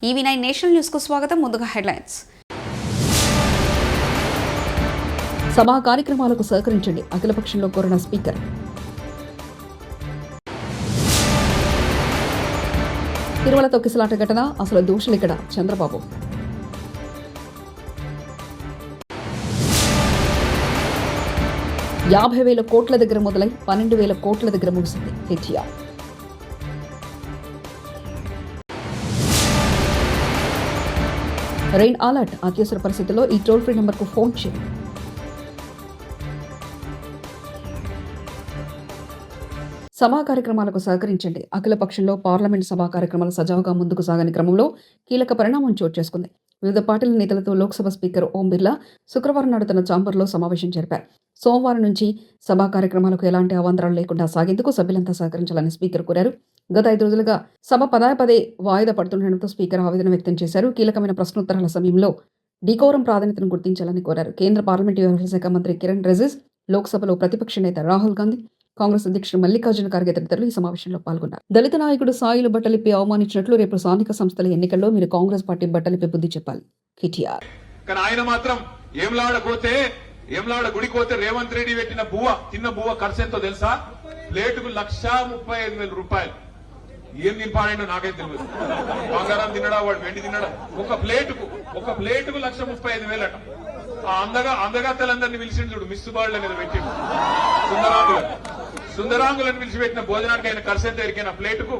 EV9 national news కు స్వాగతం. ముందుగా హెడ్లైన్స్. సభా కార్యక్రమాలకు సహకరించండి, అఖిలపక్షంలో కోరిన స్పీకర్. తిరుమల తొక్కిసలాట ఘటన, అసలు దోషులిక్కడ చంద్రబాబు. $50,000 కోట్ల దగ్గర మొదలై 12,000 కోట్ల దగ్గర ముగిసింది కేటీఆర్. రెయిన్ అలర్ట్, అత్యవసర పరిస్థితుల్లో ఈ టోల్ ఫ్రీ నెంబర్కు ఫోన్ చేయండి. సభా కార్యక్రమాలకు సహకరించండి, అఖిలపక్షంలో పార్లమెంట్ సభా కార్యక్రమాలు సజావుగా ముందుకు సాగని క్రమంలో కీలక పరిణామం చోటు చేసుకుంది. వివిధ పార్టీల నేతలతో లోక్సభ స్పీకర్ ఓం బిర్లా శుక్రవారం నాడు తన ఛాంబర్లో సమావేశం జరిపారు. సోమవారం నుంచి సభా కార్యక్రమాలకు ఎలాంటి అవాంతరాలు లేకుండా సాగేందుకు సభ్యులంతా సహకరించాలని స్పీకర్ కోరారు. గత 5 రోజులుగా సభ పదే వాయిదా పడుతుండటంతో స్పీకర్ ఆవేదన వ్యక్తం చేశారు. కీలకమైన ప్రశ్నోత్తరాల సమయంలో డీకోరం ప్రాధాన్యతను గుర్తించాలని కోరారు. కేంద్ర పార్లమెంటు వ్యవహారాల శాఖ మంత్రి కిరణ్ రిజిజు, లోక్సభలో ప్రతిపక్ష నేత రాహుల్ గాంధీ, కాంగ్రెస్ అధ్యక్షుడు మల్లికార్జున ఖర్గే తదితరులు ఈ సమావేశంలో పాల్గొన్నారు. దళిత నాయకుడు సాయిలు బట్టలిప్పి అవమానించినట్లు రేపు స్థానిక సంస్థల ఎన్నికల్లో మీరు కాంగ్రెస్ పార్టీ బట్టలిప్పి బుద్ధి చెప్పాలి. కేటీఆర్. కానీ ఆయన మాత్రం ఏమ్లాడ గుడికోతే రేవంత్ రెడ్డి పెట్టిన తిన్న బువ్వ ఖర్చు ఎంతో తెలుసా? ప్లేటుకు $135,000 రూపాయలు. ఏం తింపాడో నాకైతే తెలియదు. బంగారం తినడా, వాడు వెండి తినడా? ఒక ప్లేటుకు $135,000 అట. ఆ అందగాతలందరినీ పిలిచిండు చూడు, మిస్సుబాళ్ల మీద పెట్టిండు. సుందరాంగులను పిలిచిపెట్టిన భోజనానికి ఆయన ఖర్చు ఎంత ఎరికైనా ప్లేటుకు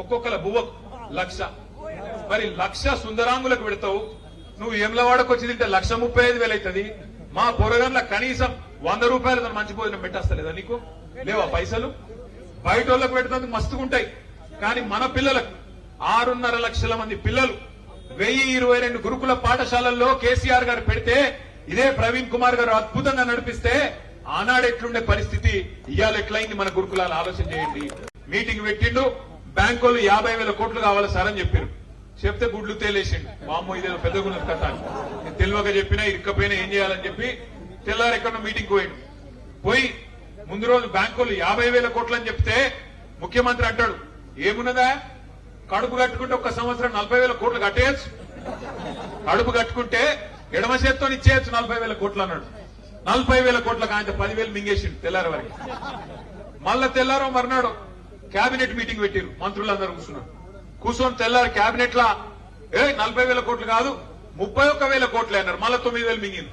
ఒక్కొక్కల బువ్వకు 1,00,000. మరి 1,00,000 సుందరాంగులకు పెడతావు, నువ్వు ఎమ్లవాడకు వచ్చి తింటే $135,000 అవుతుంది. మా పొరగంలో కనీసం $100 మంచి భోజనం పెట్టేస్తలేదా నీకు? లేవా పైసలు? బయట వాళ్ళకు పెడతానికి మస్తుగుంటాయి. కానీ మన పిల్లలకు 6.5 లక్షల మంది పిల్లలు 1,022 గురుకుల పాఠశాలల్లో కేసీఆర్ గారు పెడితే, ఇదే ప్రవీణ్ కుమార్ గారు అద్భుతంగా నడిపిస్తే ఆనాడు ఎట్లుండే పరిస్థితి, ఇవాళ ఎట్లయింది మన గురుకులాలు ఆలోచన చేయండి. మీటింగ్ పెట్టిండు, బ్యాంకులు 50,000 కోట్లు కావాలి సార్ అని చెప్పారు. చెప్తే గుడ్లు తేలేసిండు. వామ్మో ఇదేదో పెద్ద గుణ కథ, నేను తెలివగా చెప్పినా ఇరుక్కపోయినా ఏం చేయాలని చెప్పి తెల్లారు ఎక్కడో మీటింగ్ పోయి ముందు రోజు బ్యాంకులు 50,000 కోట్లు అని చెప్తే ముఖ్యమంత్రి అంటాడు, ఏమున్నదా కడుపు కట్టుకుంటే ఒక్క సంవత్సరం 40,000 కోట్లు కట్టేయచ్చు, కడుపు కట్టుకుంటే ఎడమ చేత్తో ఇచ్చేయచ్చు 40,000 కోట్లు అన్నాడు. 40,000 కోట్లకు ఆయన 10,000 మింగేసిండు తెల్లారి వరకు. మళ్ళా తెల్లారో మర్నాడు కేబినెట్ మీటింగ్ పెట్టారు, మంత్రులందరూ కూర్చొని తెల్లారు కేబినెట్ లా 40,000 కోట్లు కాదు 31,000 కోట్లే అన్నారు. మళ్ళా 9,000 మింగింది,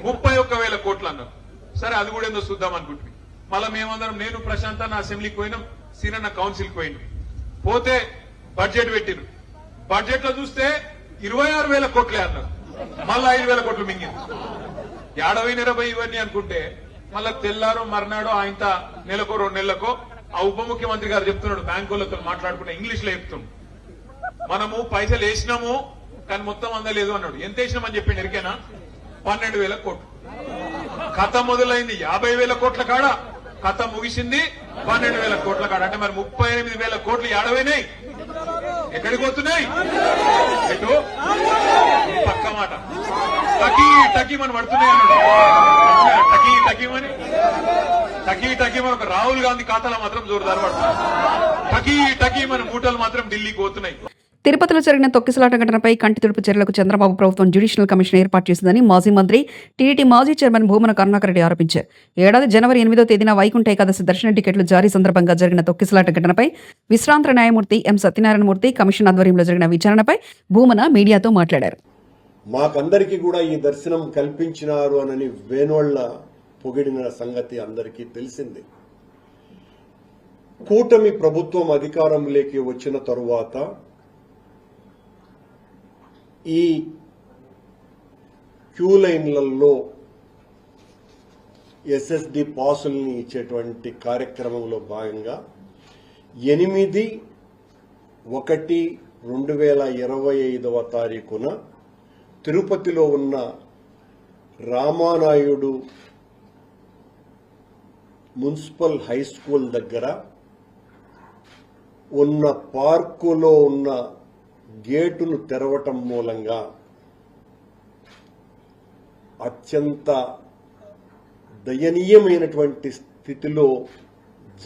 31,000 కోట్లు అన్నారు. సరే అది కూడా ఏందో చూద్దాం అనుకుంటుంది. మళ్ళా మేమందరం, నేను ప్రశాంత్ అన్న అసెంబ్లీకి పోయినాం, సీనన్న కౌన్సిల్కి పోతే బడ్జెట్ పెట్టిరు. బడ్జెట్ లో చూస్తే 26,000 కోట్లే అన్నారు. మళ్ళా 5,000 కోట్లు మింగింది. ఏడవైనరబై ఇవన్నీ అనుకుంటే మళ్ళా తెల్లారో మర్నాడో ఆయన నెలకో 2 నెలలకో ఆ ఉప ముఖ్యమంత్రి గారు చెప్తున్నాడు, బ్యాంకులతో మాట్లాడుకుంటే ఇంగ్లీష్ లో చెప్తున్నాడు, మనము పైసలు వేసినాము కానీ మొత్తం అందలేదు అన్నాడు. ఎంత వేసినామని చెప్పిండు ఎరికేనా? 12,000 కోట్లు. కథ మొదలైంది 50,000 కోట్ల కాడ, కథ ముగిసింది 12,000 కోట్ల కాడ. అంటే మరి 38,000 కోట్లు ఏడవైనాయి, ఎక్కడికి పోతున్నాయి? ఎటు? పక్క మాట టకీ మనం పడుతున్నాయి అన్నాడు. టకీ మన ఒక రాహుల్ గాంధీ ఖాతాలో మాత్రం జోరుదారు పడుతుంది. టకీ మన మూటలు మాత్రం ఢిల్లీకి పోతున్నాయి. తిరుపతిలో జరిగిన తొక్కిసలాట ఘటనపై కంటి తుడుపు చర్యలకు చంద్రబాబు ప్రభుత్వం జ్యుడిషియల్ కమిషన్ ఏర్పాటు చేసిందని మాజీ మంత్రి, టీడీటీ మాజీ చైర్మన్ భూమన కరుణాకర్ రెడ్డి ఆరోపించారు. ఏడాది జనవరి 8వ తేదీన వైకుంఠ ఏకాదశి దర్శన టికెట్లు జారీ సందర్భంగా జరిగిన తొక్కిసలాట ఘటనపై విశ్రాంత న్యాయమూర్తి ఎం సత్యనారాయణమూర్తి కమిషన్ ఆధ్వర్యంలో జరిగిన విచారణపై భూమన మీడియాతో మాట్లాడారు. మాకందరికీ కూడా ఈ దర్శనం కల్పించినారు అని వేణోళ్ల పొగిడిన సంగతి అందరికీ తెలిసింది. కూటమి ప్రభుత్వం అధికారంలోకి వచ్చిన తరువాత ఈ క్యూ లైన్లలో ఎస్ఎస్డి పాసుల్ని ఇచ్చేటువంటి కార్యక్రమంలో భాగంగా 8/1/2025 తారీఖున తిరుపతిలో ఉన్న రామానాయుడు మున్సిపల్ హై స్కూల్ దగ్గర ఉన్న పార్కులో ఉన్న గేటును తెరవటం మూలంగా అత్యంత దయనీయమైనటువంటి స్థితిలో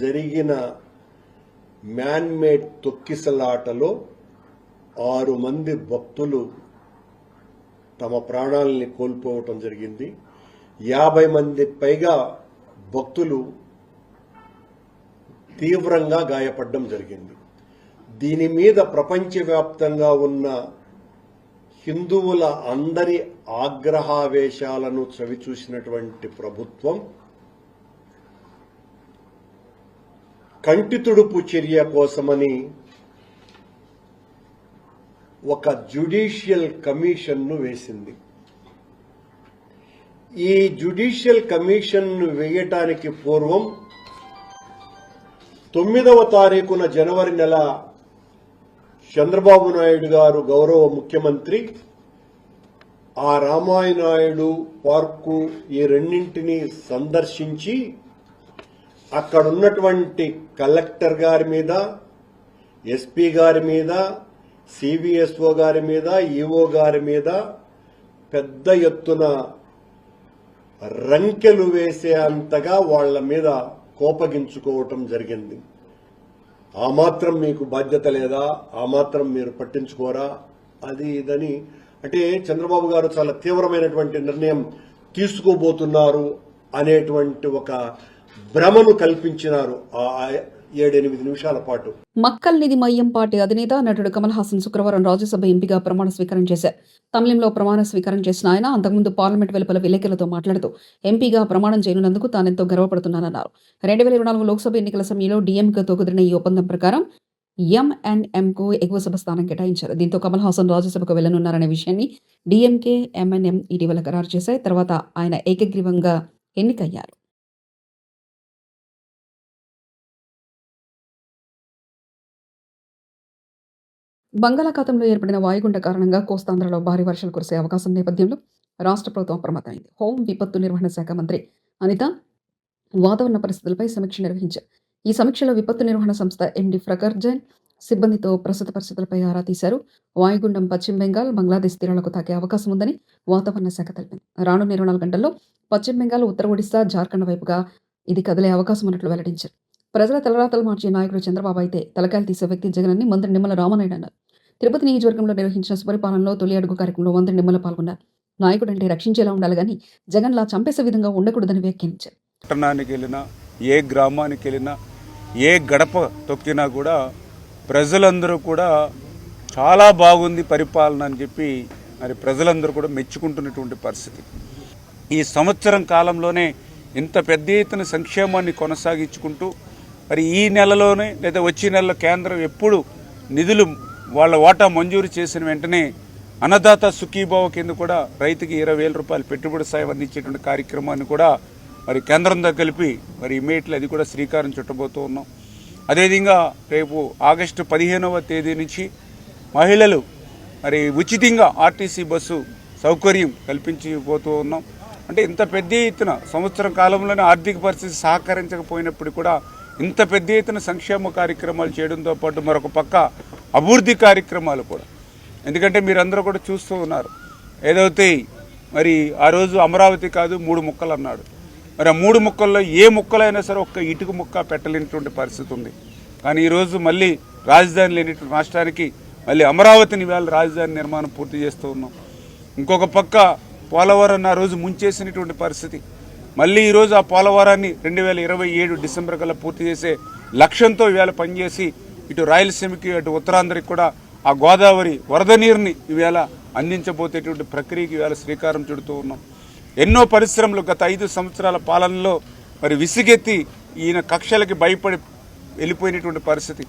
జరిగిన మ్యాన్మేడ్ తొక్కిసలాటలో 6 మంది భక్తులు తమ ప్రాణాలని కోల్పోవటం జరిగింది. 50 మంది పైగా భక్తులు తీవ్రంగా గాయపడడం జరిగింది. దీని మీద ప్రపంచవ్యాప్తంగా ఉన్న హిందువుల అందరి ఆగ్రహావేశాలను చవిచూసినటువంటి ప్రభుత్వం కంటితుడుపు చర్య కోసమని ఒక జ్యుడిషియల్ కమిషన్ను వేసింది. ఈ జ్యుడిషియల్ కమిషన్ను వేయటానికి పూర్వం 9వ తారీఖున జనవరి నెల చంద్రబాబు నాయుడు గారు గౌరవ ముఖ్యమంత్రి ఆ రామాయణాయుడు పార్కు ఈ రెండింటినీ సందర్శించి అక్కడున్నటువంటి కలెక్టర్ గారి మీద, ఎస్పీ గారి మీద, సివిఎస్ఓ గారి మీద, ఈఓ గారి మీద పెద్ద ఎత్తున రంకెలు వేసే అంతగా వాళ్ల మీద కోపగించుకోవటం జరిగింది. ఆ మాత్రం మీకు బాధ్యత లేదా, ఆ మాత్రం మీరు పట్టించుకోరా, అది ఇదని అంటే చంద్రబాబు గారు చాలా తీవ్రమైనటువంటి నిర్ణయం తీసుకోబోతున్నారు అనేటువంటి ఒక భ్రమను కల్పించినారు ఆ 7-8 నిమిషాల పాటు. మక్కల్ నిధి మయ్యం పార్టీ అధినేత నటుడు కమల్ హాసన్ శుక్రవారం రాజ్యసభ ఎంపీగా ప్రమాణ స్వీకారం చేశారు. తమిళంలో ప్రమాణ స్వీకారం చేసిన ఆయన అంతకుముందు పార్లమెంట్ వెలుపల విలేకరులతో మాట్లాడుతూ ఎంపీగా ప్రమాణం చేయనున్నందుకు తానెంతో గర్వపడుతున్నానన్నారు. 2024 లోక్సభ ఎన్నికల సమయంలో డీఎంకేతో కుదిరిన ఈ ఒప్పందం ప్రకారం ఎంఎన్ఎంకు ఎగువ సభ స్థానం కేటాయించారు. దీంతో కమల్ హాసన్ రాజ్యసభకు వెళ్లనున్నారనే విషయాన్ని డీఎంకే, ఎంఎన్ఎం ఇటీవల ఖరారు చేశాయి. తర్వాత ఆయన ఏకగ్రీవంగా ఎన్నికయ్యారు. బంగాళాఖాతంలో ఏర్పడిన వాయుగుండ కారణంగా కోస్తాంధ్రలో భారీ వర్షాలు కురిసే అవకాశం నేపథ్యంలో రాష్ట్ర ప్రభుత్వం అప్రమత్తమైంది. హోం విపత్తు నిర్వహణ శాఖ మంత్రి అనిత వాతావరణ పరిస్థితులపై సమీక్ష నిర్వహించారు. ఈ సమీక్షలో విపత్తు నిర్వహణ సంస్థ ఎండీ ప్రఖర్ జైన్ సిబ్బందితో ప్రస్తుత పరిస్థితులపై ఆరా తీశారు. వాయుగుండం పశ్చిమ బెంగాల్, బంగ్లాదేశ్ తీరాలకు తాకే అవకాశం ఉందని వాతావరణ శాఖ తెలిపింది. రానున్న 24 గంటల్లో పశ్చిమ బెంగాల్, ఉత్తర ఒడిశా, జార్ఖండ్ వైపుగా ఇది కదిలే అవకాశం ఉన్నట్లు వెల్లడించారు. ప్రజల తలరాతలు మార్చే నాయకుడు చంద్రబాబు అయితే తలకాయలు తీసే వ్యక్తి జగన్ అని మంత్రి నిమ్మల రామనాయుడు అన్నారు. తిరుపతి నియోజకవర్గంలో నిర్వహించిన సుపరిపాలనలో తొలి అడుగు కార్యక్రమంలో మంత్రి నిమ్మల పాల్గొన్నారు. నాయకుడు అంటే రక్షించేలా ఉండాలి కానీ జగన్లా చంపేసే విధంగా ఉండకూడదని వ్యాఖ్యానించారు. పట్టణానికి వెళ్ళినా, ఏ గ్రామానికి వెళ్ళినా, ఏ గడప తొక్కినా కూడా ప్రజలందరూ కూడా చాలా బాగుంది పరిపాలన అని చెప్పి మరి ప్రజలందరూ కూడా మెచ్చుకుంటున్నటువంటి పరిస్థితి. ఈ సంవత్సరం కాలంలోనే ఇంత పెద్ద ఎత్తున సంక్షేమాన్ని కొనసాగించుకుంటూ మరి ఈ నెలలోనే లేదా వచ్చే నెలలో కేంద్రం ఎప్పుడు నిధులు వాళ్ళ వాటా మంజూరు చేసిన వెంటనే అన్నదాత సుఖీభావ కింద కూడా రైతుకి 20,000 రూపాయలు పెట్టుబడి సాయం అందించేటువంటి కార్యక్రమాన్ని కూడా మరి కేంద్రంతో కలిపి మరి ఇమీడియట్లీ అది కూడా శ్రీకారం చుట్టబోతూ ఉన్నాం. అదేవిధంగా రేపు ఆగస్టు 15వ తేదీ నుంచి మహిళలు మరి ఉచితంగా ఆర్టీసీ బస్సు సౌకర్యం కల్పించబోతూ ఉన్నాం. అంటే ఇంత పెద్ద ఎత్తున సంవత్సరం కాలంలోనే ఆర్థిక పరిస్థితి సహకరించకపోయినప్పుడు కూడా ఇంత పెద్ద ఎత్తున సంక్షేమ కార్యక్రమాలు చేయడంతో పాటు మరొక పక్క అభివృద్ధి కార్యక్రమాలు కూడా. ఎందుకంటే మీరందరూ కూడా చూస్తూ ఉన్నారు, ఏదైతే మరి ఆ రోజు అమరావతి కాదు 3 ముక్కలు అన్నాడు. మరి ఆ 3 ముక్కల్లో ఏ ముక్కలైనా సరే ఒక్క ఇటుక ముక్క పెట్టలేనటువంటి పరిస్థితి ఉంది. కానీ ఈరోజు మళ్ళీ రాజధాని లేనిటువంటి రాష్ట్రానికి మళ్ళీ అమరావతిని వేళ రాజధాని నిర్మాణం పూర్తి చేస్తూ ఉన్నాం. ఇంకొక పక్క పోలవరం ఆ రోజు ముంచేసినటువంటి పరిస్థితి. మళ్ళీ ఈరోజు ఆ పోలవరాన్ని 2027 డిసెంబర్ కల్లా పూర్తి చేసే లక్ష్యంతో ఈవేళ పనిచేసి ఇటు రాయలసీమకి అటు ఉత్తరాంధ్రకి కూడా ఆ గోదావరి వరద నీరుని ఈవేళ అందించబోతేటువంటి ప్రక్రియకి ఈవేళ శ్రీకారం చుడుతూ ఉన్నాం. ఎన్నో పరిశ్రమలు గత 5 సంవత్సరాల పాలనలో మరి విసిగెత్తి ఈయన కక్షలకి భయపడి వెళ్ళిపోయినటువంటి పరిస్థితి.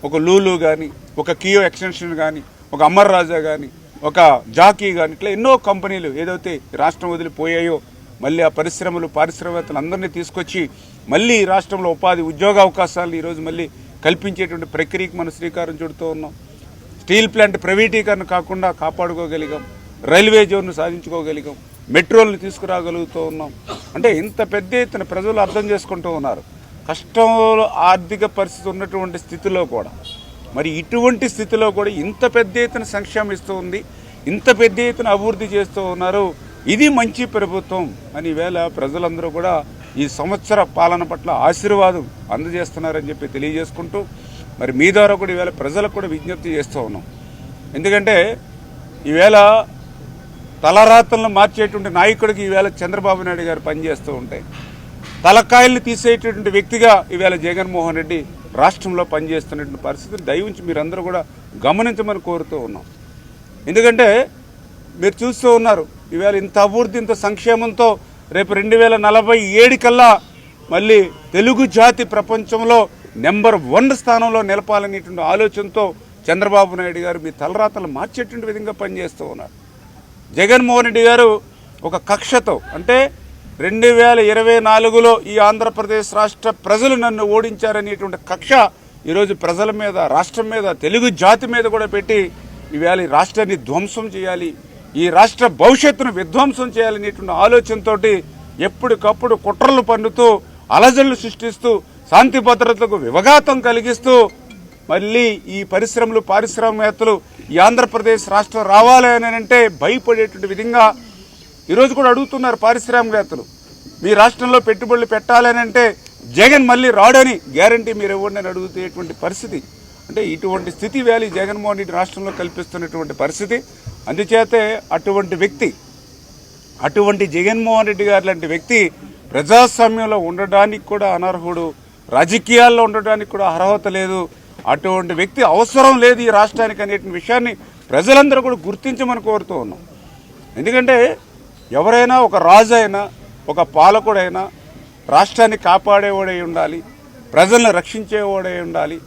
ఒక లూలు కానీ, ఒక కియో ఎక్స్టెన్షన్ కానీ, ఒక అమర్ రాజా కానీ, ఒక జాకీ కానీ, ఇట్లా ఎన్నో కంపెనీలు ఏదైతే రాష్ట్రం వదిలిపోయాయో మళ్ళీ ఆ పరిశ్రమలు పారిశ్రామికవేత్తలు అందరినీ తీసుకొచ్చి మళ్ళీ ఈ రాష్ట్రంలో ఉపాధి ఉద్యోగ అవకాశాలను ఈరోజు మళ్ళీ కల్పించేటువంటి ప్రక్రియకి మనం శ్రీకారం చుడుతూ ఉన్నాం. స్టీల్ ప్లాంట్ ప్రైవేటీకరణ కాకుండా కాపాడుకోగలిగాం, రైల్వే జోన్ను సాధించుకోగలిగాం, మెట్రోలను తీసుకురాగలుగుతూ ఉన్నాం. అంటే ఇంత పెద్ద ఎత్తున ప్రజలు అర్థం చేసుకుంటూ ఉన్నారు. కష్టంలో ఆర్థిక పరిస్థితి ఉన్నటువంటి స్థితిలో కూడా మరి ఇటువంటి స్థితిలో కూడా ఇంత పెద్ద ఎత్తున సంక్షేమం ఇస్తూ ఉంది, ఇంత పెద్ద ఎత్తున అభివృద్ధి చేస్తూ ఉన్నారు. ఇది మంచి ప్రభుత్వం అని వేళ ప్రజలందరూ కూడా ఈ సంవత్సర పాలన పట్ల ఆశీర్వాదం అందజేస్తున్నారని చెప్పి తెలియజేసుకుంటూ మరి మీ ద్వారా కూడా ఈవేళ ప్రజలకు కూడా విజ్ఞప్తి చేస్తూ ఉన్నాం. ఎందుకంటే ఈవేళ తలరాతలను మార్చేటువంటి నాయకుడికి ఈవేళ చంద్రబాబు నాయుడు గారు పనిచేస్తూ ఉంటాయి. తలకాయల్ని తీసేటటువంటి వ్యక్తిగా ఈవేళ జగన్మోహన్ రెడ్డి రాష్ట్రంలో పనిచేస్తున్నటువంటి పరిస్థితిని దయవుంచి మీరందరూ కూడా గమనించమని కోరుతూ ఉన్నాం. ఎందుకంటే మీరు చూస్తూ ఉన్నారు ఈవేళ ఇంత అభివృద్ధి ఇంత సంక్షేమంతో రేపు 2047 కల్లా మళ్ళీ తెలుగు జాతి ప్రపంచంలో నెంబర్ 1 స్థానంలో నిలపాలనేటువంటి ఆలోచనతో చంద్రబాబు నాయుడు గారు మీ తలరాతలు మార్చేటువంటి విధంగా పనిచేస్తూ ఉన్నారు. జగన్మోహన్ రెడ్డి గారు ఒక కక్షతో అంటే 2024లో ఈ ఆంధ్రప్రదేశ్ రాష్ట్ర ప్రజలు నన్ను ఓడించారనేటువంటి కక్ష ఈరోజు ప్రజల మీద, రాష్ట్రం మీద, తెలుగు జాతి మీద కూడా పెట్టి ఈవేళ ఈ రాష్ట్రాన్ని ధ్వంసం చేయాలి, ఈ రాష్ట్ర భవిష్యత్తును విధ్వంసం చేయాలనేటువంటి ఆలోచనతో ఎప్పటికప్పుడు కుట్రలు పన్నుతూ అలజడులు సృష్టిస్తూ శాంతి భద్రతలకు వివఘాతం కలిగిస్తూ మళ్ళీ ఈ పరిశ్రమలు పారిశ్రామికవేత్తలు ఈ ఆంధ్రప్రదేశ్ రాష్ట్రం రావాలి అని అంటే భయపడేటువంటి విధంగా ఈరోజు కూడా అడుగుతున్నారు పారిశ్రామికవేత్తలు. మీ రాష్ట్రంలో పెట్టుబడులు పెట్టాలని అంటే జగన్ మళ్ళీ రాడని గ్యారంటీ మీరు ఇవ్వండి అని అడుగుతేటువంటి పరిస్థితి. అంటే ఇటువంటి స్థితి వేళ జగన్మోహన్ రెడ్డి రాష్ట్రంలో కల్పిస్తున్నటువంటి పరిస్థితి. అందుచేతే అటువంటి జగన్మోహన్ రెడ్డి గారు లాంటి వ్యక్తి ప్రజాస్వామ్యంలో ఉండడానికి కూడా అనర్హుడు, రాజకీయాల్లో ఉండడానికి కూడా అర్హత లేదు. అటువంటి వ్యక్తి అవసరం లేదు ఈ రాష్ట్రానికి అనేటువంటి విషయాన్ని ప్రజలందరూ కూడా గుర్తించమని కోరుతూ ఉన్నాం. ఎందుకంటే ఎవరైనా ఒక రాజు అయినా ఒక పాలకుడైనా రాష్ట్రాన్ని కాపాడేవాడై ఉండాలి, ప్రజలను రక్షించేవాడై ఉండాలి.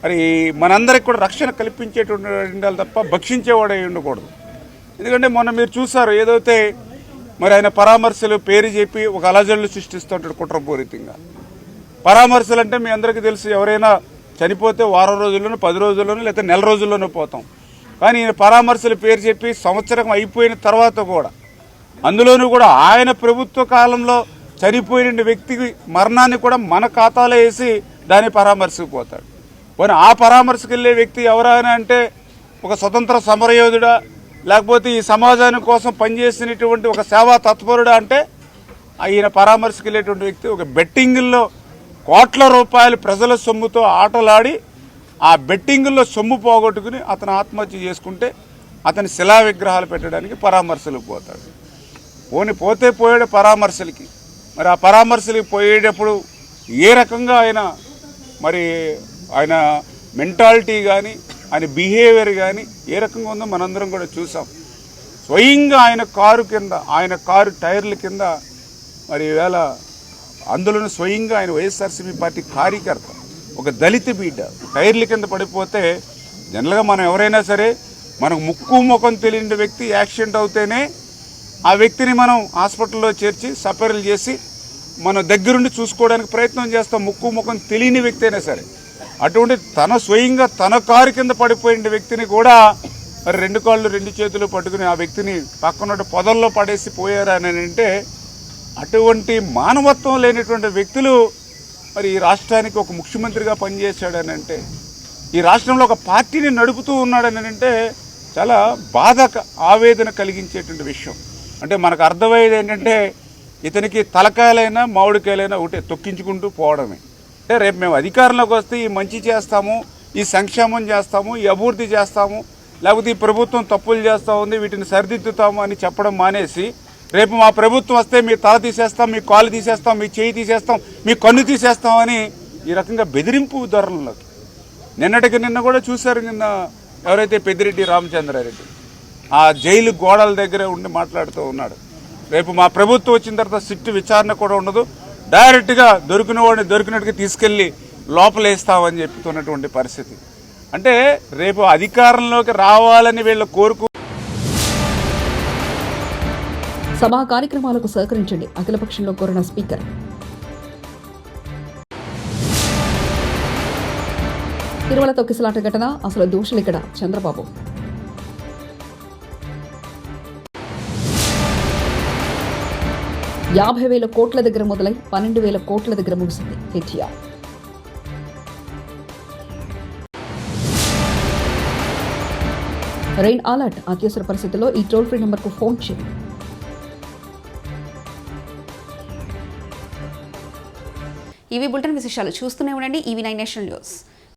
మరి మనందరికి కూడా రక్షణ కల్పించేటువంటి ఉండాలి తప్ప భక్షించేవాడై ఉండకూడదు. ఎందుకంటే మొన్న మీరు చూసారు ఏదైతే మరి ఆయన పరామర్శలు పేరు చెప్పి ఒక అలజడులు సృష్టిస్తుంటాడు కుట్రపూరితంగా. పరామర్శలు అంటే మీ అందరికీ తెలుసు, ఎవరైనా చనిపోతే వారం రోజుల్లోనూ 10 రోజుల్లోనూ లేకపోతే నెల రోజుల్లోనూ పోతాం. కానీ ఈయన పరామర్శలు పేరు చెప్పి సంవత్సరం అయిపోయిన తర్వాత కూడా అందులోనూ కూడా ఆయన ప్రభుత్వ కాలంలో చనిపోయిన వ్యక్తికి మరణాన్ని కూడా మన ఖాతాలో వేసి దాన్ని పరామర్శకు పోతాడు. పోనీ ఆ పరామర్శకు వెళ్ళే వ్యక్తి ఎవరైనా అంటే ఒక స్వతంత్ర సమరయోధుడా లేకపోతే ఈ సమాజాని కోసం పనిచేసినటువంటి ఒక సేవా తత్పరుడా అంటే ఆయన పరామర్శకు వెళ్ళేటువంటి వ్యక్తి ఒక బెట్టింగుల్లో కోట్ల రూపాయలు ప్రజల సొమ్ముతో ఆటలాడి ఆ బెట్టింగుల్లో సొమ్ము పోగొట్టుకుని అతను ఆత్మహత్య చేసుకుంటే అతని శిలా విగ్రహాలు పెట్టడానికి పరామర్శలకు పోతాడు. పోతే పోయాడు పరామర్శలకి. మరి ఆ పరామర్శలకి పోయేటప్పుడు ఏ రకంగా ఆయన మెంటాలిటీ కానీ ఆయన బిహేవియర్ కానీ ఏ రకంగా ఉందో మనందరం కూడా చూసాం. స్వయంగా ఆయన కారు టైర్ల కింద మరి ఈవేళ అందులోనూ స్వయంగా ఆయన వైఎస్ఆర్సీపీ పార్టీ కార్యకర్త ఒక దళిత బిడ్డ టైర్ల కింద పడిపోతే జనరల్గా మనం ఎవరైనా సరే మనకు ముక్కు ముఖం తెలియని వ్యక్తి యాక్సిడెంట్ అవుతేనే ఆ వ్యక్తిని మనం హాస్పిటల్లో చేర్చి సపరీలు చేసి మనం దగ్గరుండి చూసుకోవడానికి ప్రయత్నం చేస్తాం, ముక్కు ముఖం తెలియని వ్యక్తి అయినా సరే. అటువంటి స్వయంగా తన కారు కింద పడిపోయిన వ్యక్తిని కూడా మరి 2 కాళ్ళు 2 చేతులు పట్టుకుని ఆ వ్యక్తిని పక్కన పొదల్లో పడేసి పోయారని అంటే అటువంటి మానవత్వం లేనటువంటి వ్యక్తులు మరి ఈ రాష్ట్రానికి ఒక ముఖ్యమంత్రిగా పనిచేశాడని అంటే ఈ రాష్ట్రంలో ఒక పార్టీని నడుపుతూ ఉన్నాడని అంటే చాలా ఆవేదన కలిగించేటువంటి విషయం. అంటే మనకు అర్థమయ్యేది ఏంటంటే ఇతనికి తలకాయలైనా మామిడికాయలైనా ఒకటే తొక్కించుకుంటూ పోవడమే. అంటే రేపు మేము అధికారంలోకి వస్తే ఈ మంచి చేస్తాము, ఈ సంక్షేమం చేస్తాము, ఈ అభివృద్ధి చేస్తాము, లేకపోతే ఈ ప్రభుత్వం తప్పులు చేస్తూ ఉంది వీటిని సరిదిద్దుతాము అని చెప్పడం మానేసి రేపు మా ప్రభుత్వం వస్తే మీ తల తీసేస్తాం, మీ కాలు తీసేస్తాం, మీ చేయి తీసేస్తాం, మీ కన్ను తీసేస్తామని ఈ రకంగా బెదిరింపు ధోరణిలోకి నిన్న కూడా చూశారు. నిన్న ఎవరైతే పెద్దిరెడ్డి రామచంద్రారెడ్డి ఆ జైలు గోడల దగ్గర ఉండి మాట్లాడుతూ ఉన్నాడు. రేపు మా ప్రభుత్వం వచ్చిన తర్వాత సిట్టు విచారణ కూడా ఉండదు, డైరెక్ట్గా దొరికిన వాడిని దొరికినట్టుగా తీసుకెళ్లి లోపలేస్తామని చెప్తున్నటువంటి పరిస్థితి. అంటే రేపు అధికారంలోకి రావాలని వీళ్ళ కోరుకు సభా కార్యక్రమాలకు సహకరించండి అఖిలపక్షంలో కోరిన స్పీకర్. తిరుమల తొక్కిసలాట ఘటన అసలు దోషులిక్కడ చంద్రబాబు. $50,000 కోట్ల దగ్గర మొదలై 12,000 కోట్ల దగ్గర ముగిసింది కేటీఆర్. రెయిన్ అలర్ట్, అత్యవసర పరిస్థితుల్లో ఈ టోల్ ఫ్రీ నెంబర్కు ఫోన్ చేయండి. ఇవి బులెటిన్ విశేషాలు. చూస్తూనే ఉండండి EV9 నేషనల్ న్యూస్.